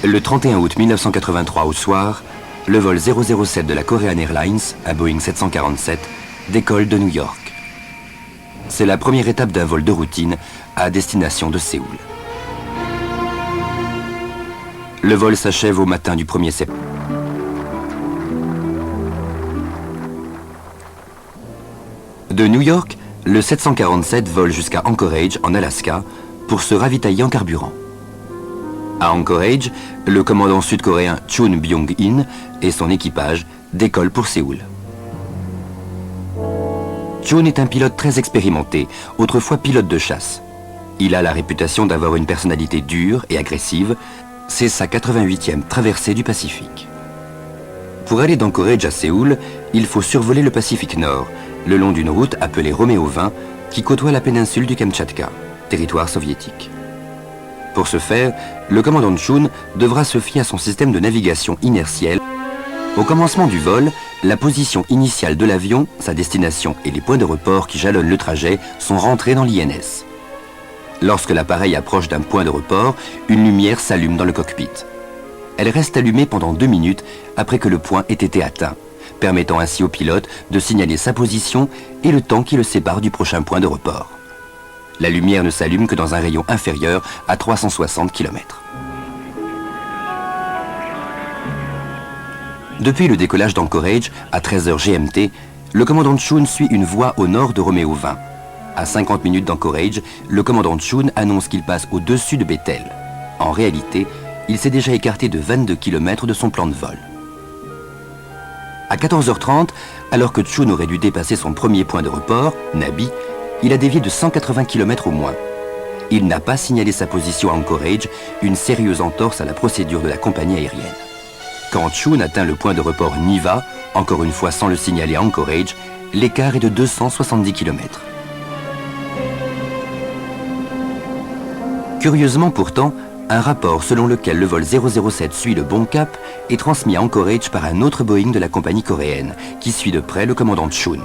Le 31 août 1983 au soir, le vol 007 de la Korean Airlines, un Boeing 747, décolle de New York. C'est la première étape d'un vol de routine à destination de Séoul. Le vol s'achève au matin du 1er septembre. De New York, le 747 vole jusqu'à Anchorage, en Alaska, pour se ravitailler en carburant. À Anchorage, le commandant sud-coréen Chun Byung-in et son équipage décollent pour Séoul. Chun est un pilote très expérimenté, autrefois pilote de chasse. Il a la réputation d'avoir une personnalité dure et agressive. C'est sa 88e traversée du Pacifique. Pour aller d'Anchorage à Séoul, il faut survoler le Pacifique Nord, le long d'une route appelée Roméo 20, qui côtoie la péninsule du Kamtchatka, territoire soviétique. Pour ce faire, le commandant Chun devra se fier à son système de navigation inertielle. Au commencement du vol, la position initiale de l'avion, sa destination et les points de report qui jalonnent le trajet sont rentrés dans l'INS. Lorsque l'appareil approche d'un point de report, une lumière s'allume dans le cockpit. Elle reste allumée pendant 2 minutes après que le point ait été atteint, permettant ainsi au pilote de signaler sa position et le temps qui le sépare du prochain point de report. La lumière ne s'allume que dans un rayon inférieur à 360 km. Depuis le décollage d'Anchorage, à 13h GMT, le commandant Chun suit une voie au nord de Roméo 20. À 50 minutes d'Anchorage, le commandant Chun annonce qu'il passe au-dessus de Bethel. En réalité, il s'est déjà écarté de 22 km de son plan de vol. À 14h30, alors que Chun aurait dû dépasser son premier point de report, Nabi, il a dévié de 180 km au moins. Il n'a pas signalé sa position à Anchorage, une sérieuse entorse à la procédure de la compagnie aérienne. Quand Chun atteint le point de report Niva, encore une fois sans le signaler à Anchorage, l'écart est de 270 km. Curieusement pourtant, un rapport selon lequel le vol 007 suit le bon cap est transmis à Anchorage par un autre Boeing de la compagnie coréenne, qui suit de près le commandant Chun.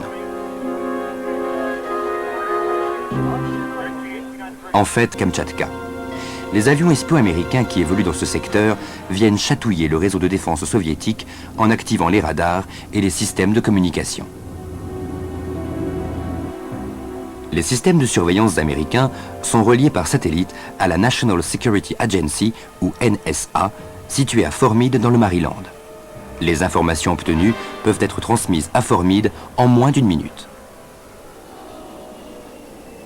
En fait, Kamtchatka. Les avions espions américains qui évoluent dans ce secteur viennent chatouiller le réseau de défense soviétique en activant les radars et les systèmes de communication. Les systèmes de surveillance américains sont reliés par satellite à la National Security Agency, ou NSA, située à Fort Meade dans le Maryland. Les informations obtenues peuvent être transmises à Fort Meade en moins d'1 minute.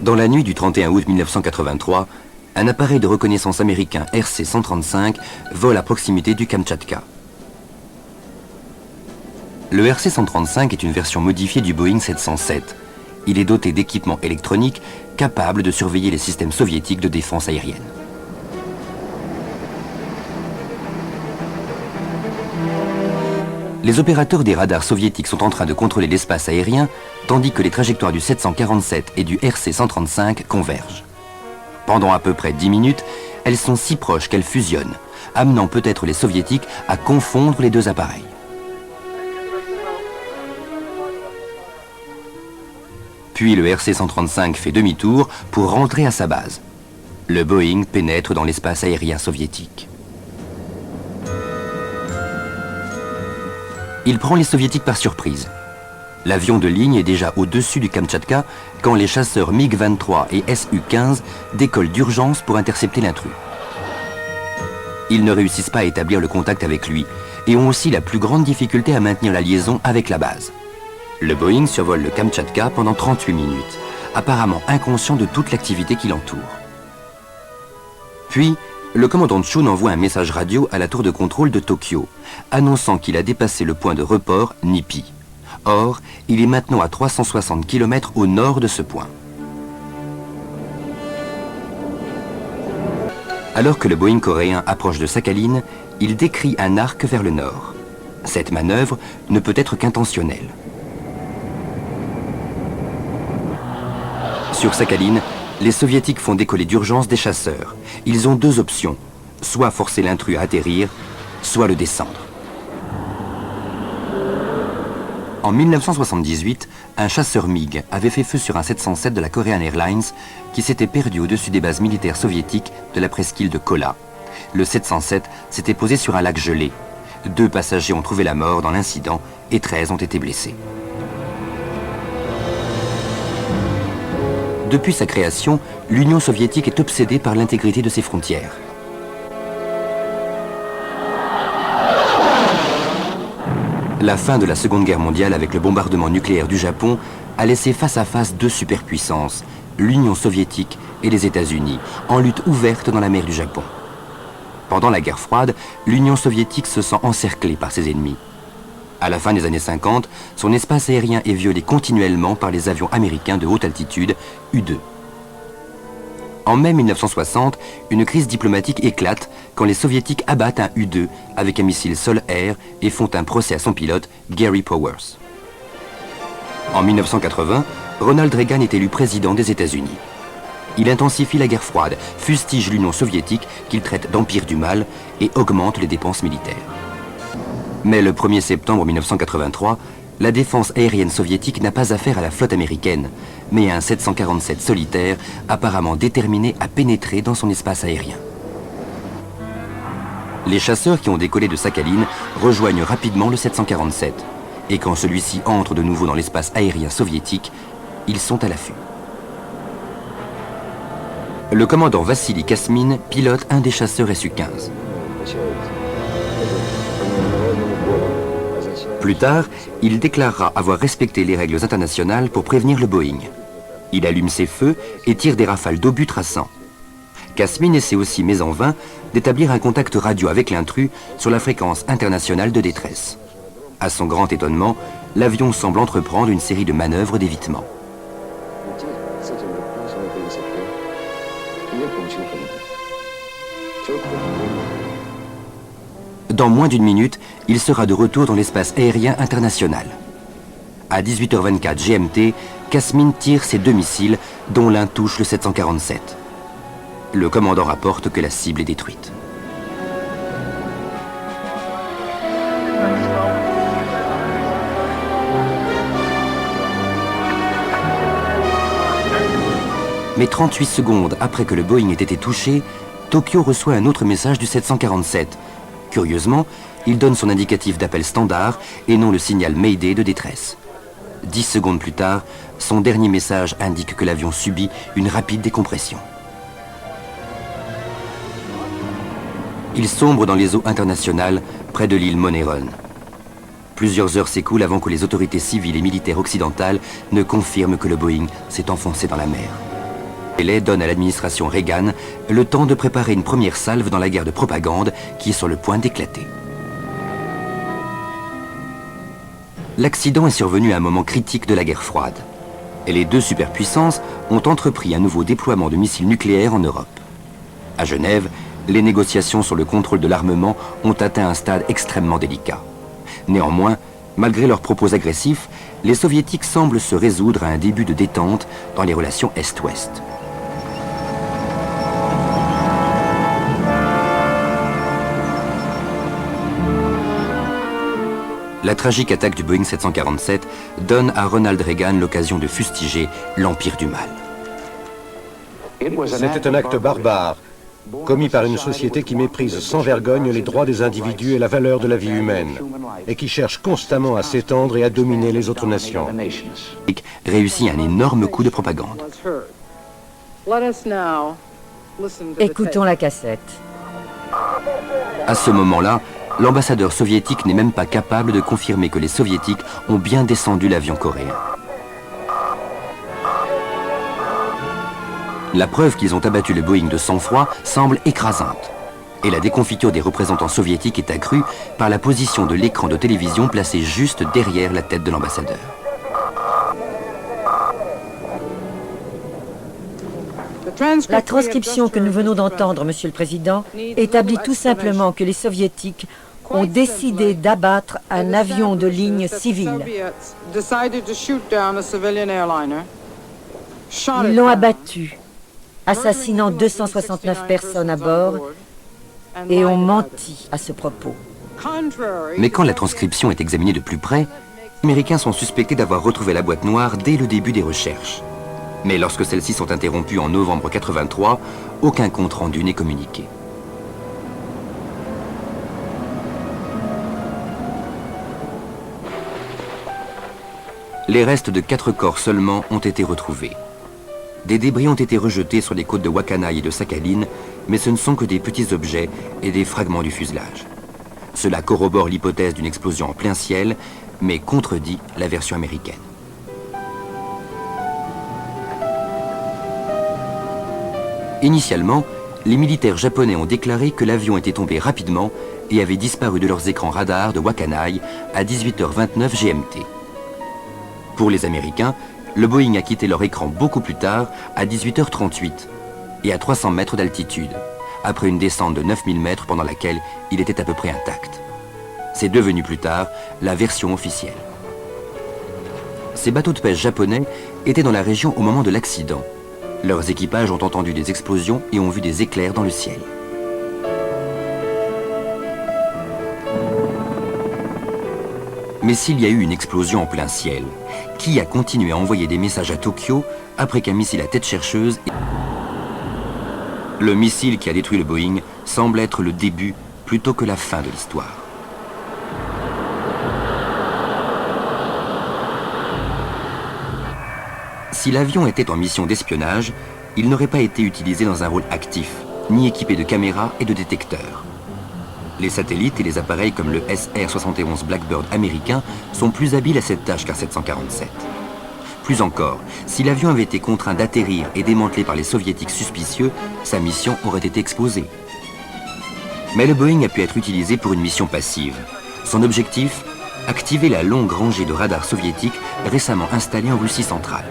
Dans la nuit du 31 août 1983, un appareil de reconnaissance américain RC-135 vole à proximité du Kamtchatka. Le RC-135 est une version modifiée du Boeing 707. Il est doté d'équipements électroniques capables de surveiller les systèmes soviétiques de défense aérienne. Les opérateurs des radars soviétiques sont en train de contrôler l'espace aérien, tandis que les trajectoires du 747 et du RC-135 convergent. Pendant à peu près 10 minutes, elles sont si proches qu'elles fusionnent, amenant peut-être les soviétiques à confondre les deux appareils. Puis le RC-135 fait demi-tour pour rentrer à sa base. Le Boeing pénètre dans l'espace aérien soviétique. Il prend les soviétiques par surprise. L'avion de ligne est déjà au-dessus du Kamtchatka quand les chasseurs MiG-23 et Su-15 décollent d'urgence pour intercepter l'intrus. Ils ne réussissent pas à établir le contact avec lui et ont aussi la plus grande difficulté à maintenir la liaison avec la base. Le Boeing survole le Kamtchatka pendant 38 minutes, apparemment inconscient de toute l'activité qui l'entoure. Puis, le commandant Chun envoie un message radio à la tour de contrôle de Tokyo, annonçant qu'il a dépassé le point de report Nipi. Or, il est maintenant à 360 km au nord de ce point. Alors que le Boeing coréen approche de Sakhalin, il décrit un arc vers le nord. Cette manœuvre ne peut être qu'intentionnelle. Sur Sakhalin, les soviétiques font décoller d'urgence des chasseurs. Ils ont 2 options, soit forcer l'intrus à atterrir, soit le descendre. En 1978, un chasseur MiG avait fait feu sur un 707 de la Korean Airlines qui s'était perdu au-dessus des bases militaires soviétiques de la presqu'île de Kola. le 707 s'était posé sur un lac gelé. 2 passagers ont trouvé la mort dans l'incident et 13 ont été blessés. Depuis sa création, l'Union soviétique est obsédée par l'intégrité de ses frontières. La fin de la Seconde Guerre mondiale avec le bombardement nucléaire du Japon a laissé face à face 2 superpuissances, l'Union soviétique et les États-Unis, en lutte ouverte dans la mer du Japon. Pendant la guerre froide, l'Union soviétique se sent encerclée par ses ennemis. À la fin des années 50, son espace aérien est violé continuellement par les avions américains de haute altitude, U-2. En mai 1960, une crise diplomatique éclate quand les soviétiques abattent un U-2 avec un missile sol-air et font un procès à son pilote, Gary Powers. En 1980, Ronald Reagan est élu président des États-Unis. Il intensifie la guerre froide, fustige l'Union soviétique qu'il traite d'empire du mal et augmente les dépenses militaires. Mais le 1er septembre 1983, la défense aérienne soviétique n'a pas affaire à la flotte américaine, mais à un 747 solitaire apparemment déterminé à pénétrer dans son espace aérien. Les chasseurs qui ont décollé de Sakhaline rejoignent rapidement le 747. Et quand celui-ci entre de nouveau dans l'espace aérien soviétique, ils sont à l'affût. Le commandant Vassili Kasmin pilote un des chasseurs Su-15. Plus tard, il déclarera avoir respecté les règles internationales pour prévenir le Boeing. Il allume ses feux et tire des rafales d'obus traçants. Kasmin essaie aussi, mais en vain, d'établir un contact radio avec l'intrus sur la fréquence internationale de détresse. À son grand étonnement, l'avion semble entreprendre une série de manœuvres d'évitement. Dans moins d'une minute, il sera de retour dans l'espace aérien international. À 18h24 GMT, Kasmin tire ses 2 missiles, dont l'un touche le 747. Le commandant rapporte que la cible est détruite. Mais 38 secondes après que le Boeing ait été touché, Tokyo reçoit un autre message du 747. Curieusement, il donne son indicatif d'appel standard et non le signal Mayday de détresse. 10 secondes plus tard, son dernier message indique que l'avion subit une rapide décompression. Il sombre dans les eaux internationales près de l'île Moneron. Plusieurs heures s'écoulent avant que les autorités civiles et militaires occidentales ne confirment que le Boeing s'est enfoncé dans la mer. Le délai donne à l'administration Reagan le temps de préparer une première salve dans la guerre de propagande qui est sur le point d'éclater. L'accident est survenu à un moment critique de la guerre froide. Et les 2 superpuissances ont entrepris un nouveau déploiement de missiles nucléaires en Europe. À Genève, les négociations sur le contrôle de l'armement ont atteint un stade extrêmement délicat. Néanmoins, malgré leurs propos agressifs, les soviétiques semblent se résoudre à un début de détente dans les relations Est-Ouest. La tragique attaque du Boeing 747 donne à Ronald Reagan l'occasion de fustiger l'empire du mal. C'était un acte barbare, commis par une société qui méprise sans vergogne les droits des individus et la valeur de la vie humaine, et qui cherche constamment à s'étendre et à dominer les autres nations. Réussit un énorme coup de propagande. Écoutons la cassette. À ce moment-là, l'ambassadeur soviétique n'est même pas capable de confirmer que les soviétiques ont bien descendu l'avion coréen. La preuve qu'ils ont abattu le Boeing de sang-froid semble écrasante. Et la déconfiture des représentants soviétiques est accrue par la position de l'écran de télévision placé juste derrière la tête de l'ambassadeur. La transcription que nous venons d'entendre, Monsieur le Président, établit tout simplement que les Soviétiques ont décidé d'abattre un avion de ligne civile. Ils l'ont abattu, assassinant 269 personnes à bord, et ont menti à ce propos. Mais quand la transcription est examinée de plus près, les Américains sont suspectés d'avoir retrouvé la boîte noire dès le début des recherches. Mais lorsque celles-ci sont interrompues en novembre 83, aucun compte-rendu n'est communiqué. Les restes de 4 corps seulement ont été retrouvés. Des débris ont été rejetés sur les côtes de Wakanaï et de Sakhalin, mais ce ne sont que des petits objets et des fragments du fuselage. Cela corrobore l'hypothèse d'une explosion en plein ciel, mais contredit la version américaine. Initialement, les militaires japonais ont déclaré que l'avion était tombé rapidement et avait disparu de leurs écrans radars de Wakanaï à 18h29 GMT. Pour les Américains, le Boeing a quitté leur écran beaucoup plus tard, à 18h38, et à 300 mètres d'altitude, après une descente de 9000 mètres pendant laquelle il était à peu près intact. C'est devenu plus tard la version officielle. Ces bateaux de pêche japonais étaient dans la région au moment de l'accident. Leurs équipages ont entendu des explosions et ont vu des éclairs dans le ciel. Mais s'il y a eu une explosion en plein ciel, qui a continué à envoyer des messages à Tokyo après qu'un missile à tête chercheuse... Le missile qui a détruit le Boeing semble être le début plutôt que la fin de l'histoire. Si l'avion était en mission d'espionnage, il n'aurait pas été utilisé dans un rôle actif, ni équipé de caméras et de détecteurs. Les satellites et les appareils comme le SR-71 Blackbird américain sont plus habiles à cette tâche qu'un 747. Plus encore, si l'avion avait été contraint d'atterrir et démantelé par les soviétiques suspicieux, sa mission aurait été exposée. Mais le Boeing a pu être utilisé pour une mission passive. Son objectif, activer la longue rangée de radars soviétiques récemment installés en Russie centrale.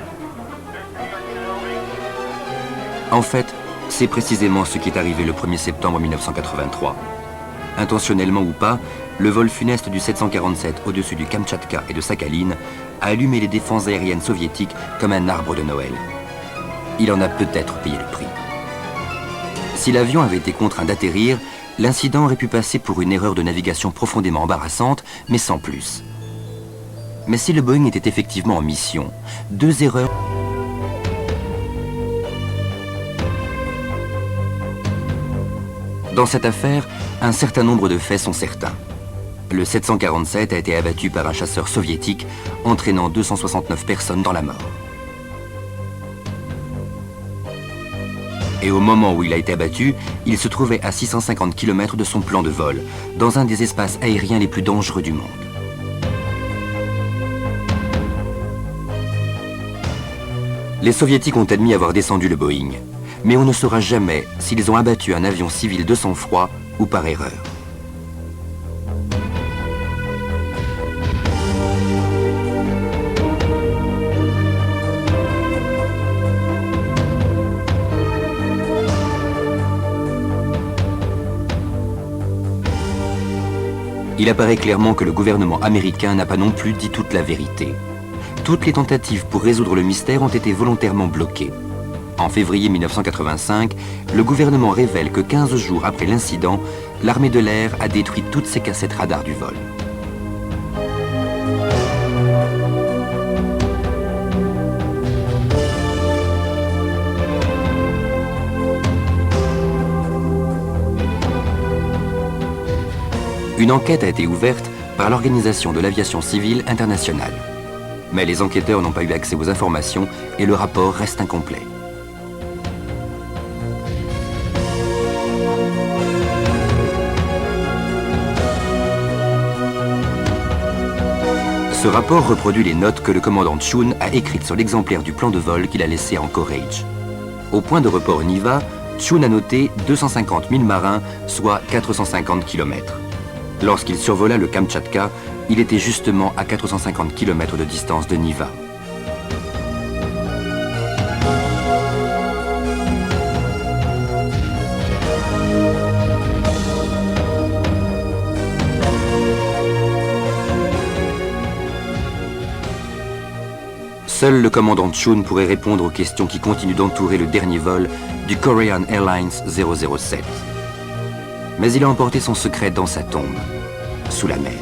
En fait, c'est précisément ce qui est arrivé le 1er septembre 1983. Intentionnellement ou pas, le vol funeste du 747 au-dessus du Kamtchatka et de Sakhalin a allumé les défenses aériennes soviétiques comme un arbre de Noël. Il en a peut-être payé le prix. Si l'avion avait été contraint d'atterrir, l'incident aurait pu passer pour une erreur de navigation profondément embarrassante, mais sans plus. Mais si le Boeing était effectivement en mission, 2 erreurs... Dans cette affaire, un certain nombre de faits sont certains. Le 747 a été abattu par un chasseur soviétique, entraînant 269 personnes dans la mort. Et au moment où il a été abattu, il se trouvait à 650 km de son plan de vol, dans un des espaces aériens les plus dangereux du monde. Les soviétiques ont admis avoir descendu le Boeing. Mais on ne saura jamais s'ils ont abattu un avion civil de sang-froid ou par erreur. Il apparaît clairement que le gouvernement américain n'a pas non plus dit toute la vérité. Toutes les tentatives pour résoudre le mystère ont été volontairement bloquées. En février 1985, le gouvernement révèle que 15 jours après l'incident, l'armée de l'air a détruit toutes ses cassettes radars du vol. Une enquête a été ouverte par l'Organisation de l'aviation civile internationale. Mais les enquêteurs n'ont pas eu accès aux informations et le rapport reste incomplet. Ce rapport reproduit les notes que le commandant Chun a écrites sur l'exemplaire du plan de vol qu'il a laissé à Anchorage. Au point de report Niva, Chun a noté 250 000 marins, soit 450 km. Lorsqu'il survola le Kamtchatka, il était justement à 450 km de distance de Niva. Seul le commandant Chun pourrait répondre aux questions qui continuent d'entourer le dernier vol du Korean Airlines 007. Mais il a emporté son secret dans sa tombe, sous la mer.